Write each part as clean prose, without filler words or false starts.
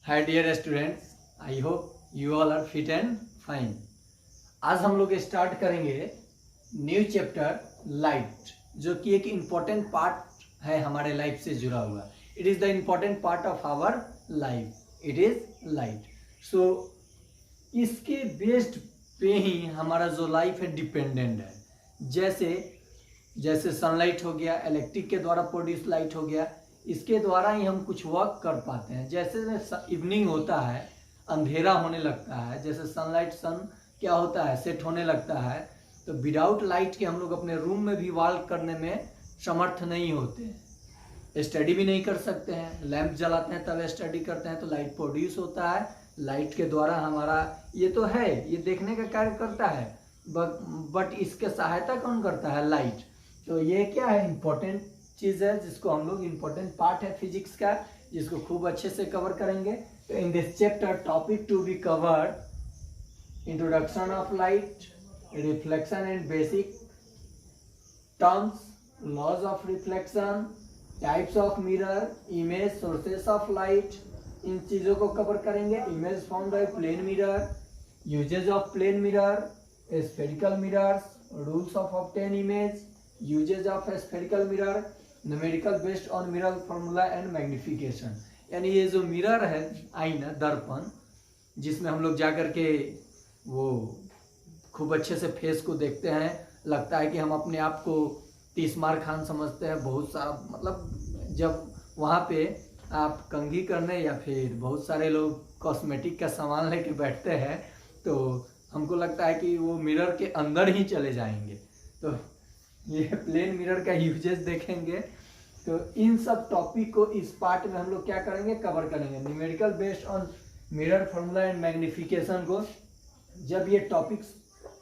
Hi dear students, I hope you all are fit and fine. आज हम लोग start करेंगे न्यू चैप्टर लाइट, जो कि एक इम्पोर्टेंट पार्ट है हमारे लाइफ से जुड़ा हुआ। It is the important part of our life, it is light. So इसके बेस्ड पे ही हमारा जो लाइफ है डिपेंडेंट है। जैसे जैसे सनलाइट हो गया, इलेक्ट्रिक के द्वारा प्रोड्यूस लाइट हो गया, इसके द्वारा ही हम कुछ वर्क कर पाते हैं। जैसे इवनिंग होता है, अंधेरा होने लगता है, जैसे सनलाइट सन क्या होता है, सेट होने लगता है, तो विदाउट लाइट के हम लोग अपने रूम में भी वर्क करने में समर्थ नहीं होते हैं, स्टडी भी नहीं कर सकते हैं। लैंप जलाते हैं तब स्टडी करते हैं तो लाइट प्रोड्यूस होता है। लाइट के द्वारा हमारा ये तो है, ये देखने का कार्य करता है, बट इसके सहायता कौन करता है? लाइट। तो ये क्या है? इम्पोर्टेंट चीज़ है, जिसको हम लोग इम्पोर्टेंट पार्ट है फिजिक्स का, जिसको खूब अच्छे से कवर करेंगे। तो in this chapter topic to be covered: introduction of light, reflection and basic terms, laws of reflection, types of mirror, image sources of light, इन चीज़ों को कवर करेंगे। Image found by plane mirror, uses of plane mirror, spherical mirrors, rules of obtain image, uses of spherical mirror, numerical based on mirror formula and magnification. यानी ये जो mirror है, आईना, दर्पण, जिसमें हम लोग जा कर के वो खूब अच्छे से फेस को देखते हैं, लगता है कि हम अपने आप को 30 खान समझते हैं। बहुत सारा मतलब जब वहाँ पे आप कंघी करने या फिर बहुत सारे लोग कॉस्मेटिक का सामान लेके बैठते हैं, तो हमको लगता है कि वो मिरर के अंदर ही चले जाएंगे। तो ये प्लेन मिरर का यूजेस देखेंगे। तो इन सब टॉपिक को इस पार्ट में हम लोग क्या करेंगे? कवर करेंगे। Numerical based on mirror formula and magnification को जब ये टॉपिक्स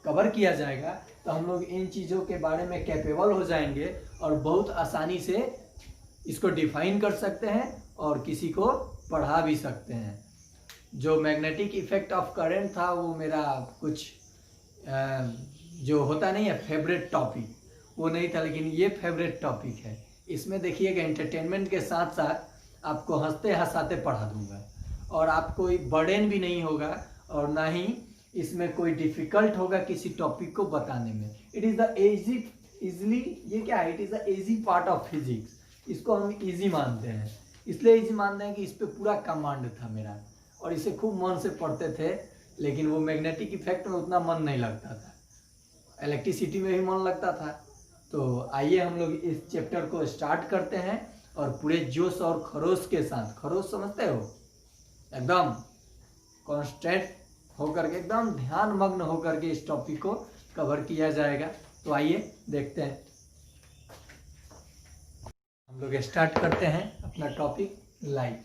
कवर किया जाएगा तो हम लोग इन चीज़ों के बारे में कैपेबल हो जाएंगे और बहुत आसानी से इसको डिफाइन कर सकते हैं और किसी को पढ़ा भी सकते हैं। जो मैग्नेटिक इफेक्ट ऑफ करंट था वो मेरा कुछ जो होता नहीं है फेवरेट टॉपिक, वो नहीं था, लेकिन ये फेवरेट टॉपिक है। इसमें देखिएगा, एंटरटेनमेंट के साथ साथ आपको हंसते हंसाते पढ़ा दूंगा और आपको बर्डन भी नहीं होगा और ना ही इसमें कोई डिफिकल्ट होगा किसी टॉपिक को बताने में। इट इज़ द इजली, ये क्या है? It is the easy part of physics. इसको हम इजी मानते हैं, इसलिए इजी मानते हैं कि इस पर पूरा कमांड था मेरा और इसे खूब मन से पढ़ते थे। लेकिन वो मैग्नेटिक इफेक्ट में उतना मन नहीं लगता था, इलेक्ट्रिसिटी में भी मन लगता था। तो आइए हम लोग इस चैप्टर को स्टार्ट करते हैं और पूरे जोश और खरोश के साथ, खरोश समझते हो, एकदम कॉन्स्टेंट होकर के, एकदम ध्यान मग्न होकर के इस टॉपिक को कवर किया जाएगा। तो आइए देखते हैं, हम लोग स्टार्ट करते हैं अपना टॉपिक लाइट।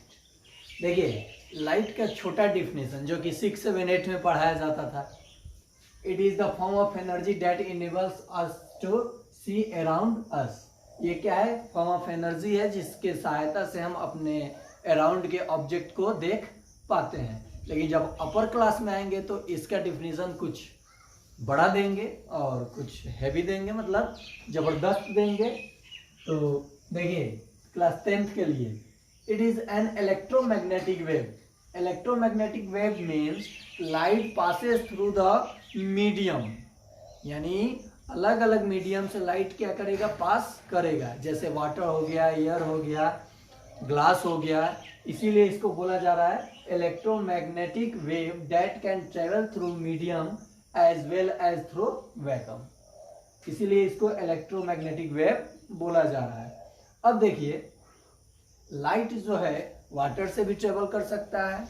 देखिए, लाइट का छोटा डिफिनेशन जो कि 6, 7, 8 में पढ़ाया जाता था। It is the form of energy that enables us to see around us. ये क्या है? फॉर्म ऑफ एनर्जी है जिसके सहायता से हम अपने अराउंड के ऑब्जेक्ट को देख पाते हैं। लेकिन जब अपर क्लास में आएंगे तो इसका डिफिनेशन कुछ बड़ा देंगे और कुछ हैवी देंगे, मतलब ज़बरदस्त देंगे। तो देखिए, क्लास 10th के लिए, it is an electromagnetic wave. Electromagnetic wave means light passes through the medium, यानी अलग अलग मीडियम से लाइट क्या करेगा? पास करेगा। जैसे वाटर हो गया, एयर हो गया, ग्लास हो गया। इसीलिए इसको बोला जा रहा है electromagnetic wave that can travel through medium as well as through vacuum. इसीलिए इसको इलेक्ट्रोमैग्नेटिक वेव बोला जा रहा है। अब देखिए, लाइट जो है वाटर से भी ट्रेवल कर सकता है,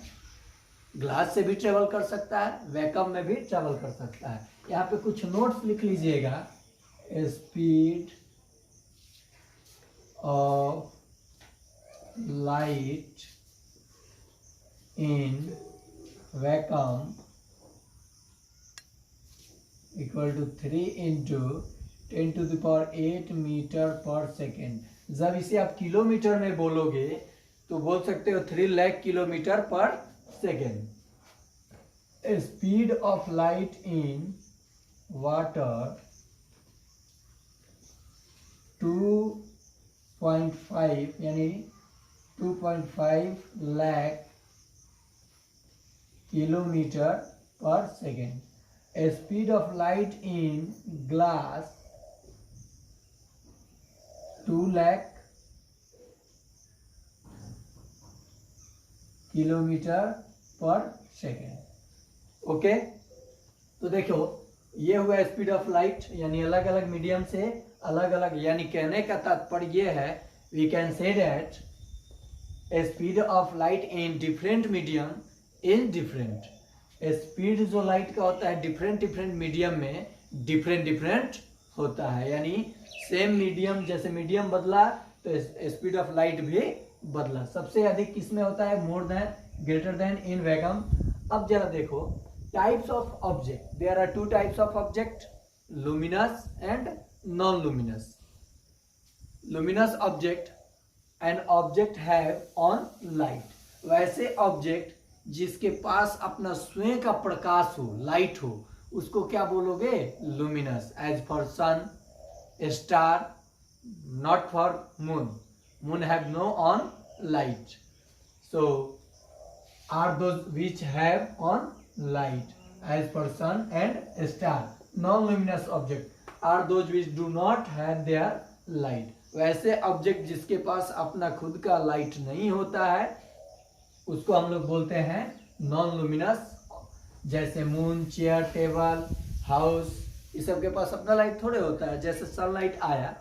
ग्लास से भी ट्रेवल कर सकता है, वैक्यूम में भी ट्रेवल कर सकता है। यहाँ पे कुछ नोट्स लिख लीजिएगा। Speed of light in vacuum equal to 3 × 10⁸ metre per second. जब इसे आप किलोमीटर में बोलोगे तो बोल सकते हो 3 लाख किलोमीटर पर second. Speed of light in water 2.5 यानी 2.5 लाख किलोमीटर पर second. Speed of light in glass 2 lakh kilometre पर सेकेंड। ओके, तो देखो ये हुआ स्पीड ऑफ लाइट, यानी अलग अलग मीडियम से अलग अलग, यानी कहने का तात्पर्य ये है, we can say that speed of light in different medium is different. Speed जो लाइट का होता है डिफरेंट डिफरेंट मीडियम में डिफरेंट डिफरेंट होता है, यानी सेम मीडियम, जैसे मीडियम बदला तो स्पीड ऑफ लाइट भी बदला। सबसे अधिक किसमें होता है? More than, greater than, in vacuum. अब जरा देखो types of object, there are 2 types of object, luminous and non luminous. Luminous object and object have own light. वैसे ऑब्जेक्ट जिसके पास अपना स्वयं का प्रकाश हो, लाइट हो, उसको क्या बोलोगे? Luminous. As for sun, star, not for moon, moon have no on light, so are those which have on light as per sun and star. Non-luminous object are those which do not have their light. वैसे object जिसके पास अपना खुद का light नहीं होता है उसको हम लोग बोलते हैं नॉन लुमिनस। जैसे मून, चेयर, टेबल, हाउस, ये सब के पास अपना लाइट थोड़े होता है। जैसे सनलाइट आया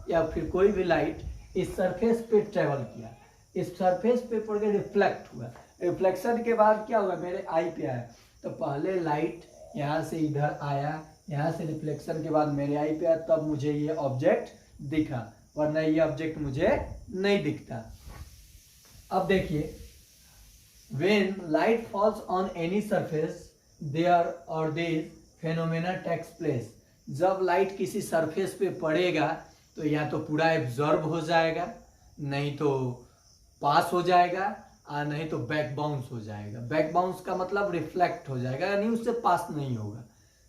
या फिर कोई भी लाइट इस सरफेस पे ट्रेवल किया, इस सरफेस पे पड़ के रिफ्लेक्ट हुआ, रिफ्लेक्शन के बाद क्या हुआ? मेरे आई पे आया, तो पहले लाइट यहाँ से इधर आया, यहाँ से रिफ्लेक्शन के बाद मेरे आई पे आया, तब मुझे ये ऑब्जेक्ट दिखा, वरना ये ऑब्जेक्ट मुझे नहीं दिखता। अब देखिए, when light falls on any surface there और दिस फेनोमेना टेक्स प्लेस। जब लाइट किसी सरफेस पे पड़ेगा तो या तो पूरा एब्जॉर्ब हो जाएगा, नहीं तो पास हो जाएगा, और नहीं तो बैक बाउंस हो जाएगा। बैक बाउंस का मतलब रिफ्लेक्ट हो जाएगा, यानी उससे पास नहीं होगा।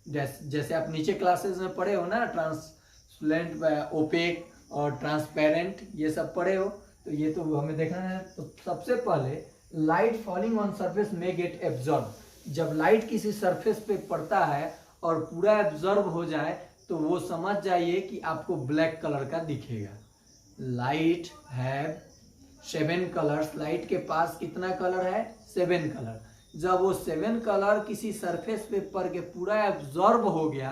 जैसे आप नीचे क्लासेस में पढ़े हो ना, ट्रांसलेंट, ओपेक और ट्रांसपेरेंट, ये सब पढ़े हो, तो ये तो हमें देखना है। तो सबसे पहले लाइट फॉलिंग ऑन सरफेस में गेट एब्जॉर्ब। जब लाइट किसी सरफेस पे पड़ता है और पूरा एब्जॉर्ब हो जाए तो वो समझ जाइए कि आपको ब्लैक कलर का दिखेगा। Light have 7 colours. लाइट के पास कितना कलर है? 7 कलर। जब वो 7 कलर किसी सरफेस पे पड़ के पूरा एब्जॉर्ब हो गया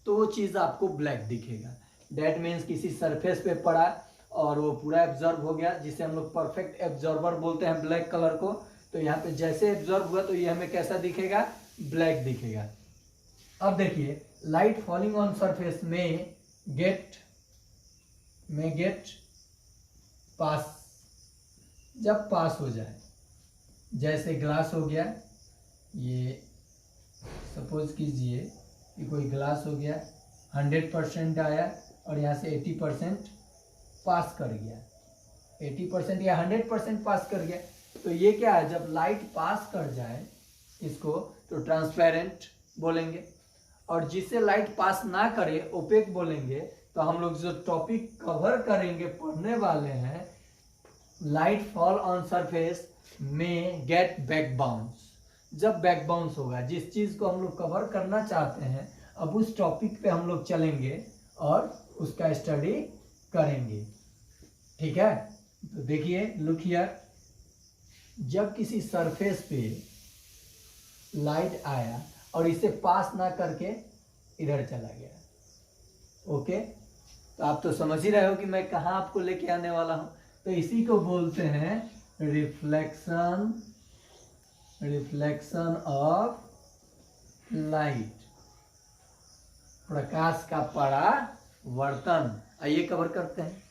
तो वो चीज़ आपको ब्लैक दिखेगा। डेट मीन्स किसी सरफेस पे पड़ा और वो पूरा एब्जॉर्ब हो गया, जिसे हम लोग परफेक्ट एब्जॉर्बर बोलते हैं ब्लैक कलर को। तो यहाँ पे जैसे एब्जॉर्ब हुआ तो ये हमें कैसा दिखेगा? ब्लैक दिखेगा। अब देखिए, लाइट फॉलिंग ऑन सरफेस में गेट पास। जब पास हो जाए, जैसे ग्लास हो गया, ये सपोज कीजिए कि कोई ग्लास हो गया, 100% आया और यहाँ से 80% पास कर गया, 80% या 100% पास कर गया, तो ये क्या है? जब लाइट पास कर जाए इसको तो ट्रांसपेरेंट बोलेंगे, और जिससे लाइट पास ना करे ओपेक बोलेंगे। तो हम लोग जो टॉपिक कवर करेंगे, पढ़ने वाले हैं, लाइट फॉल ऑन सरफेस में गेट बैक बाउंस। जब बैक बाउंस होगा, जिस चीज को हम लोग कवर करना चाहते हैं, अब उस टॉपिक पे हम लोग चलेंगे और उसका स्टडी करेंगे। ठीक है, तो देखिए, लुक हियर, जब किसी सरफेस पे लाइट आया और इसे पास ना करके इधर चला गया, ओके, तो आप तो समझ ही रहे हो कि मैं कहाँ आपको लेके आने वाला हूं। तो इसी को बोलते हैं रिफ्लेक्शन ऑफ लाइट, प्रकाश का परावर्तन। आइए कवर करते हैं।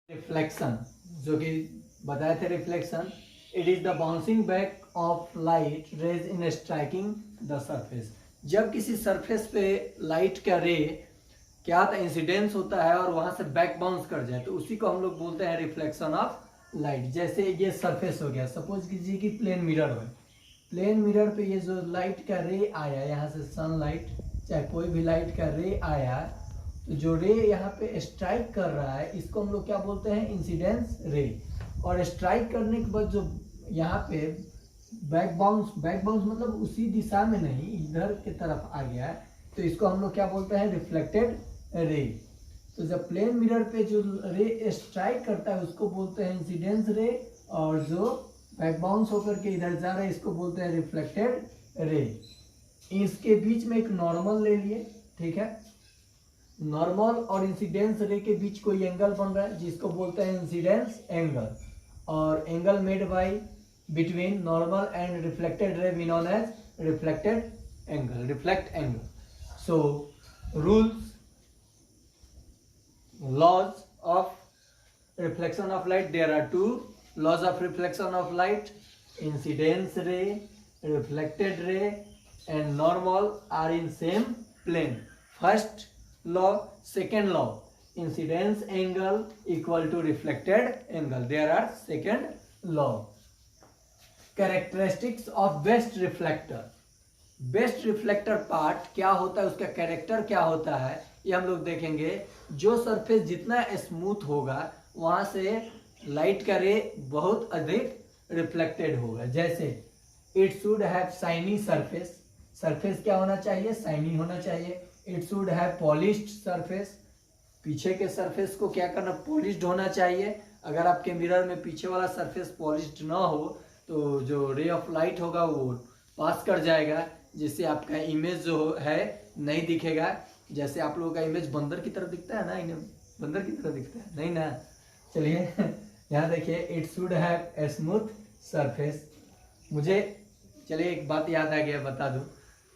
रिफ्लेक्शन, जो कि बताए थे, reflection it is the bouncing back of light rays in striking the surface. जब किसी सरफेस पे लाइट का रे क्या था, इंसिडेंस होता है और वहां से बैक बाउंस कर जाए, तो उसी को हम लोग बोलते हैं रिफ्लेक्शन ऑफ लाइट। जैसे ये सरफेस हो गया, सपोज कीजिए कि प्लेन मिरर है, प्लेन मिरर पे ये जो लाइट का रे आया, यहाँ से सनलाइट चाहे कोई भी लाइट का रे आया, तो जो रे यहाँ पे स्ट्राइक कर रहा है इसको हम लोग क्या बोलते हैं? इंसिडेंस रे। और स्ट्राइक करने के बाद जो यहाँ पे बैक बाउंस मतलब उसी दिशा में नहीं, इधर की तरफ आ गया है, तो इसको हम लोग क्या बोलते हैं, रिफ्लेक्टेड रे। तो जब प्लेन मिरर पे जो रे स्ट्राइक करता है उसको बोलते हैं इंसिडेंस रे, और जो बैक बाउंस होकर के इधर जा रहा है इसको बोलते हैं रिफ्लेक्टेड रे। इसके बीच में एक नॉर्मल ले लिए, ठीक है, नॉर्मल और इंसिडेंस रे के बीच कोई एंगल बन रहा है जिसको बोलते हैं इंसिडेंस एंगल, और angle made by between normal and reflected ray we known as reflected angle, reflect angle. So rules, laws of reflection of light, there are two laws of reflection of light: incidence ray, reflected ray, and normal are in same plane. First law, second law, incidence angle equal to reflected angle, there are second law. Characteristics of best reflector, best reflector part क्या होता है, उसका character क्या होता है, ये हम लोग देखेंगे। जो सरफेस जितना स्मूथ होगा वहां से लाइट का रे बहुत अधिक रिफ्लेक्टेड होगा। जैसे it should have shiny surface, surface क्या होना चाहिए, शाइनी होना चाहिए। It should have polished surface, पीछे के सरफेस को क्या करना, पॉलिश्ड होना चाहिए। अगर आपके मिरर में पीछे वाला सरफेस पॉलिश्ड ना हो तो जो रे ऑफ लाइट होगा वो पास कर जाएगा, जिससे आपका इमेज जो है नहीं दिखेगा। जैसे आप लोगों का इमेज बंदर की तरह दिखता है ना, बंदर की तरह दिखता है नहीं ना। चलिए यहाँ देखिए, it should have a smooth surface. मुझे चलिए एक बात याद आ गया, बता दूं।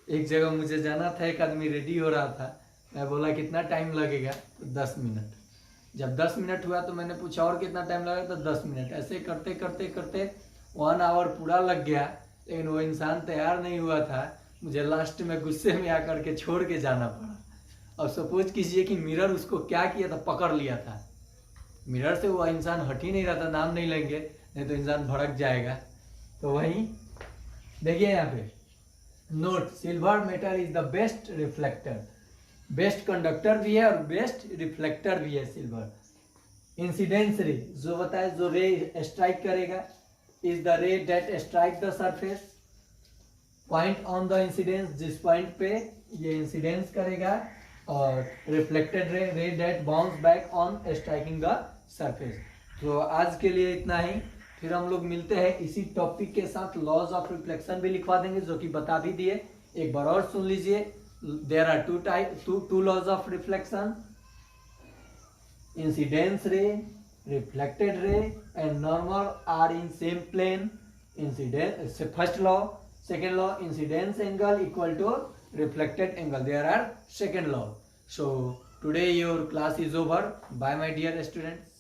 एक जगह मुझे जाना था, एक आदमी रेडी हो रहा था, मैं बोला कितना टाइम लगेगा, तो 10 मिनट। जब 10 मिनट हुआ तो मैंने पूछा और कितना टाइम लगेगा, तो 10 मिनट। ऐसे करते करते करते 1 आवर पूरा लग गया, लेकिन वो इंसान तैयार नहीं हुआ था। मुझे लास्ट में गुस्से में आकर के छोड़ के जाना पड़ा। अब सपोज कीजिए कि मिरर उसको क्या किया था, पकड़ लिया था। मिरर से वो इंसान हट ही नहीं रहा था, नाम नहीं लेंगे नहीं तो इंसान भड़क जाएगा। तो वहीं देखिए यहाँ पे note, silver metal is the best reflector, best conductor भी है और बेस्ट रिफ्लेक्टर भी है सिल्वर। इंसिडेंस रे जो बताए, जो रे स्ट्राइक करेगा, is the ray that strike the surface, point on the incidence, जिस पॉइंट पे ये इंसिडेंस करेगा, और reflected ray, ray that bounce back on striking the surface. तो आज के लिए इतना ही, फिर हम लोग मिलते हैं इसी टॉपिक के साथ। लॉज ऑफ रिफ्लेक्शन भी लिखवा देंगे जो कि बता भी दिए, एक बार और सुन लीजिए। There are two laws of reflection, incidence ray, reflected ray and normal are in same plane. Incidence, first law. Second law, incidence angle equal to reflected angle, there are second law. So today your class is over. Bye my dear students.